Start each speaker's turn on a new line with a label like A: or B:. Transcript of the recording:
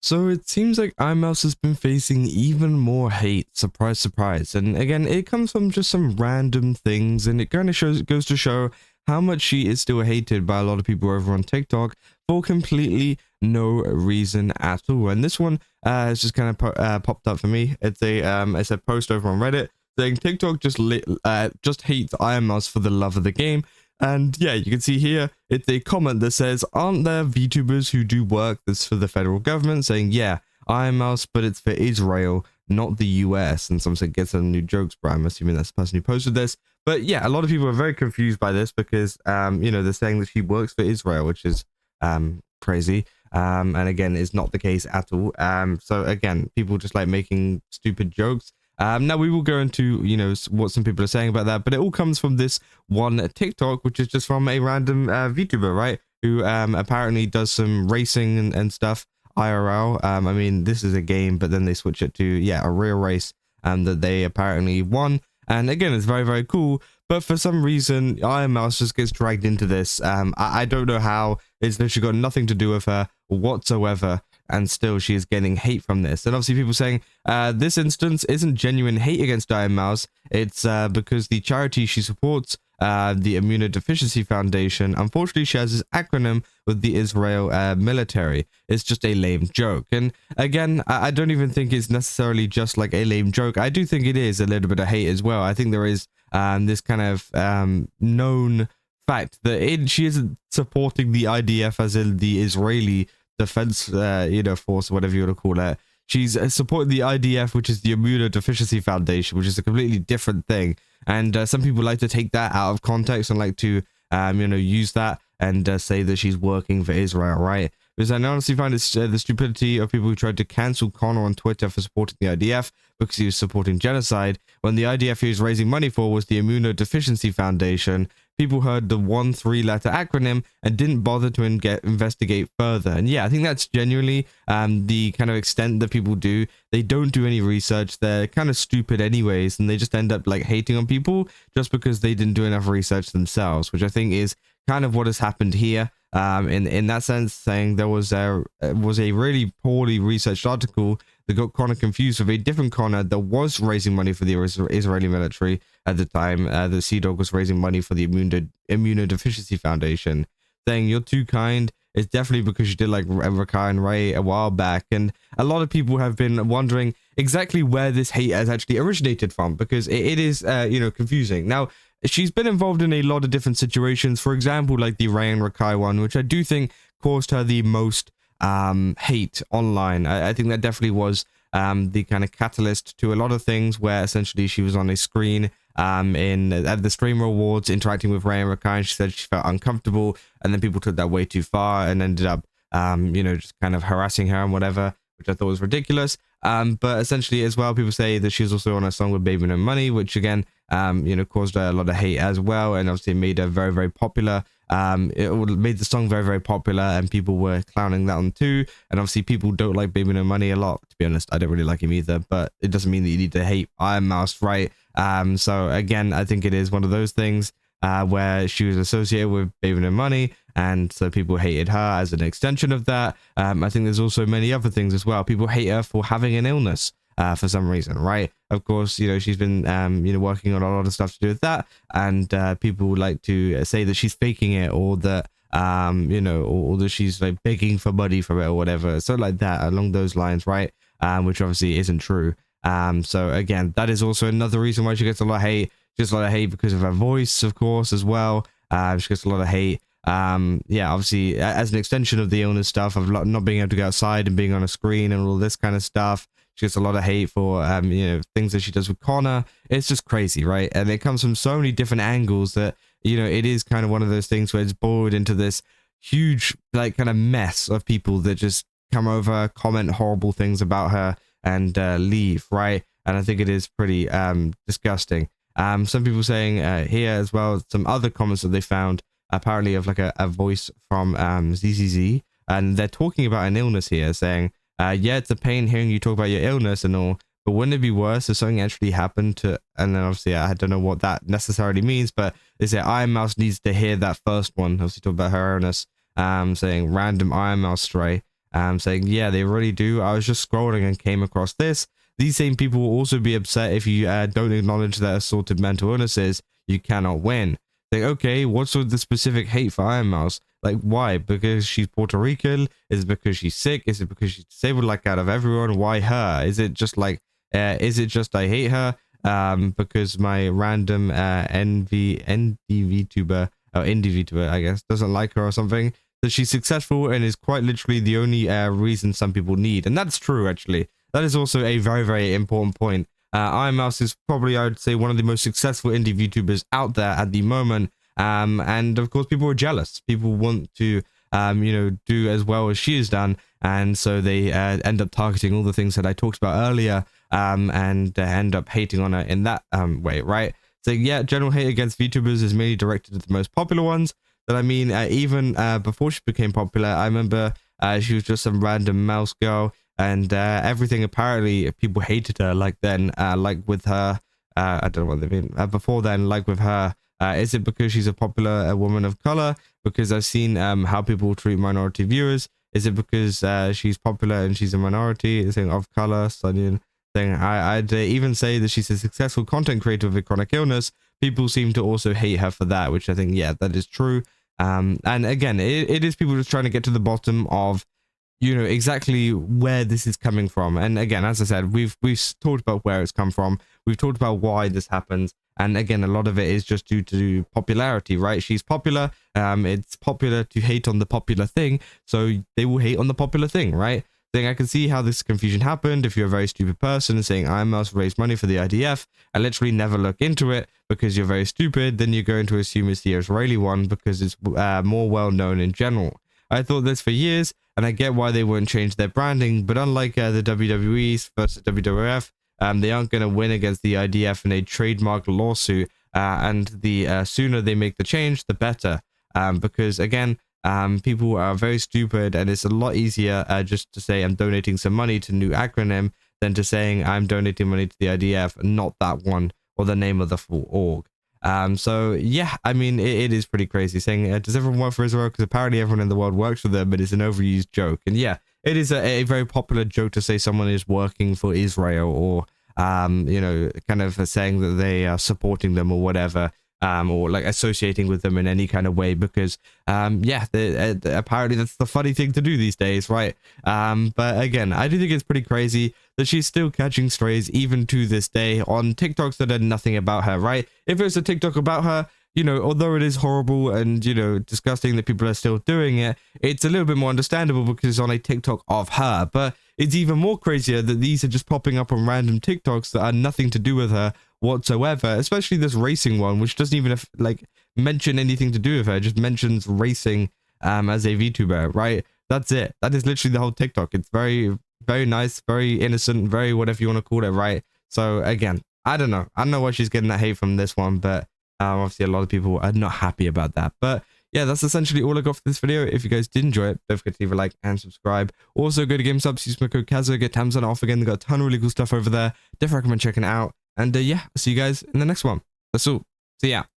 A: So it seems like Ironmouse has been facing even more hate, surprise, surprise. And again, it comes from just some random things, and it kind of goes to show how much she is still hated by a lot of people over on TikTok for completely no reason at all. And this one has just kind of popped up for me. It's a post over on Reddit saying TikTok just hates Ironmouse for the love of the game. And yeah, you can see here, it's a comment that says, aren't there VTubers who do work that's for the federal government? Saying, yeah, Ironmouse, but it's for Israel, not the US. And some say, get some new jokes, but I'm assuming that's the person who posted this. But yeah, a lot of people are very confused by this because, they're saying that she works for Israel, which is crazy. And again, is not the case at all. So again, people just like making stupid jokes. Now we will go into, what some people are saying about that, but it all comes from this one TikTok, which is just from a random VTuber, right? Who apparently does some racing and stuff IRL. I mean, this is a game, but then they switch it to, a real race that they apparently won. And again, it's very, very cool. But for some reason, Ironmouse just gets dragged into this. I don't know how. It's literally got nothing to do with her whatsoever. And still she is getting hate from this. And obviously people saying this instance isn't genuine hate against Ironmouse. It's because the charity she supports, the Immunodeficiency Foundation, unfortunately shares this acronym with the Israel military. It's just a lame joke. And again, I don't even think it's necessarily just like a lame joke. I do think it is a little bit of hate as well. I think there is this kind of known fact that she isn't supporting the IDF, as in the Israeli defense force, whatever you want to call it. She's supporting the IDF, which is the Immunodeficiency Foundation, which is a completely different thing. And some people like to take that out of context and like to use that and say that she's working for Israel, right? Because I honestly find it's the stupidity of people who tried to cancel Connor on Twitter for supporting the IDF because he was supporting genocide, when the IDF he was raising money for was the Immunodeficiency Foundation. People heard the 1 3-letter acronym and didn't bother to investigate further. And yeah, I think that's genuinely the kind of extent that people do. They don't do any research. They're kind of stupid anyways, and they just end up like hating on people just because they didn't do enough research themselves, which I think is kind of what has happened here. In that sense, saying there was a really poorly researched article that got Connor confused with a different Connor that was raising money for the Israeli military at the time. The Sea Dog was raising money for the Immunodeficiency Foundation, saying you're too kind. It's definitely because you did like Rakai and Ray a while back. And a lot of people have been wondering exactly where this hate has actually originated from, because it is, confusing. Now, she's been involved in a lot of different situations, for example, like the Ray and Rakai one, which I do think caused her the most hate online. I think that definitely was the kind of catalyst to a lot of things, where essentially she was on a screen at the Streamer Awards interacting with Ray and Rakai, and she said she felt uncomfortable, and then people took that way too far and ended up just kind of harassing her and whatever, which I thought was ridiculous. But essentially as well, people say that she was also on a song with Baby No Money, which again caused her a lot of hate as well, and obviously made her very, very popular. It made the song very, very popular, and people were clowning that on too. And obviously people don't like Baby No Money a lot, to be honest. I don't really like him either, but it doesn't mean that you need to hate Ironmouse, right? So again, I think it is one of those things where she was associated with Baby No Money, and so people hated her as an extension of that. I think there's also many other things as well. People hate her for having an illness for some reason, right? Of course, she's been working on a lot of stuff to do with that, and people like to say that she's faking it, or that or that she's like begging for money from it or whatever, so like that, along those lines, right? Which obviously isn't true. So again, that is also another reason why she gets a lot of hate. She gets a lot of hate because of her voice, of course, as well. She gets a lot of hate. Obviously, as an extension of the illness stuff, of not being able to go outside and being on a screen and all this kind of stuff. She gets a lot of hate for, things that she does with Connor. It's just crazy, right? And it comes from so many different angles that, it is kind of one of those things where it's boiled into this huge, like, kind of mess of people that just come over, comment horrible things about her, and leave, right? And I think it is pretty disgusting. Some people saying here as well, some other comments that they found, apparently of like a voice from ZZZ, and they're talking about an illness here, saying, yeah, it's a pain hearing you talk about your illness and all, but wouldn't it be worse if something actually happened to, and then obviously I don't know what that necessarily means, but they say Ironmouse needs to hear that first one, obviously talk about her illness, saying random Ironmouse stray. saying, yeah, they really do. I was just scrolling and came across this. These same people will also be upset if you don't acknowledge their assorted mental illnesses. You cannot win. Like, okay, what's with the specific hate for Ironmouse? Like, why? Because she's Puerto Rican? Is it because she's sick? Is it because she's disabled? Like, out of everyone, why her? Is it just like, is it just I hate her? Because my random ND vtuber, or indie vtuber, I guess, doesn't like her or something. That she's successful and is quite literally the only reason some people need. And that's true, actually. That is also a very, very important point. Ironmouse is probably, I would say, one of the most successful indie VTubers out there at the moment. And of course, people are jealous. People want to, do as well as she has done. And so they end up targeting all the things that I talked about earlier, and end up hating on her in that way, right? So yeah, general hate against VTubers is mainly directed at the most popular ones. But I mean, even before she became popular, I remember she was just some random mouse girl. And everything, apparently, people hated her like then, like with her, I don't know what they mean, before then, like with her. Is it because she's a popular woman of color? Because I've seen how people treat minority viewers. Is it because she's popular and she's a minority, thing of color, studying thing? I'd even say that she's a successful content creator with a chronic illness. People seem to also hate her for that, which I think, yeah, that is true. And again, it is people just trying to get to the bottom of, exactly where this is coming from. And again, as I said, we've talked about where it's come from. We've talked about why this happens. And again, a lot of it is just due to popularity, right? She's popular. It's popular to hate on the popular thing. So they will hate on the popular thing, right? Saying, I can see how this confusion happened. If you're a very stupid person and saying, I must raise money for the IDF, and literally never look into it because you're very stupid, then you're going to assume it's the Israeli one because it's more well known in general. I thought this for years, and I get why they wouldn't change their branding, but unlike the WWE versus WWF, they aren't going to win against the IDF in a trademark lawsuit, and the sooner they make the change, the better, because again, people are very stupid, and it's a lot easier just to say I'm donating some money to new acronym than to saying I'm donating money to the IDF, not that one, or the name of the full org. So yeah, I mean, it is pretty crazy saying, does everyone work for Israel? Because apparently everyone in the world works for them, but it's an overused joke. And yeah, it is a very popular joke to say someone is working for Israel, or, kind of saying that they are supporting them or whatever, or like associating with them in any kind of way, because, apparently that's the funny thing to do these days, right? But again, I do think it's pretty crazy that she's still catching strays even to this day on TikToks that are nothing about her, right? If it was a TikTok about her, although it is horrible and, disgusting that people are still doing it, it's a little bit more understandable because it's on a TikTok of her. But it's even more crazier that these are just popping up on random TikToks that are nothing to do with her whatsoever, especially this racing one, which doesn't even mention anything to do with her, just mentions racing as a VTuber, right? That's it. That is literally the whole TikTok. It's very, very nice, very innocent, very whatever you want to call it, right? So again, I don't know why she's getting that hate from this one, but obviously a lot of people are not happy about that. But yeah, that's essentially all I got for this video. If you guys did enjoy it, don't forget to leave a like and subscribe. Also, go to GameSubs, use my code Kazo, get 10% off again. They got a ton of really cool stuff over there. Definitely recommend checking it out. And yeah, I'll see you guys in the next one. That's all. See ya.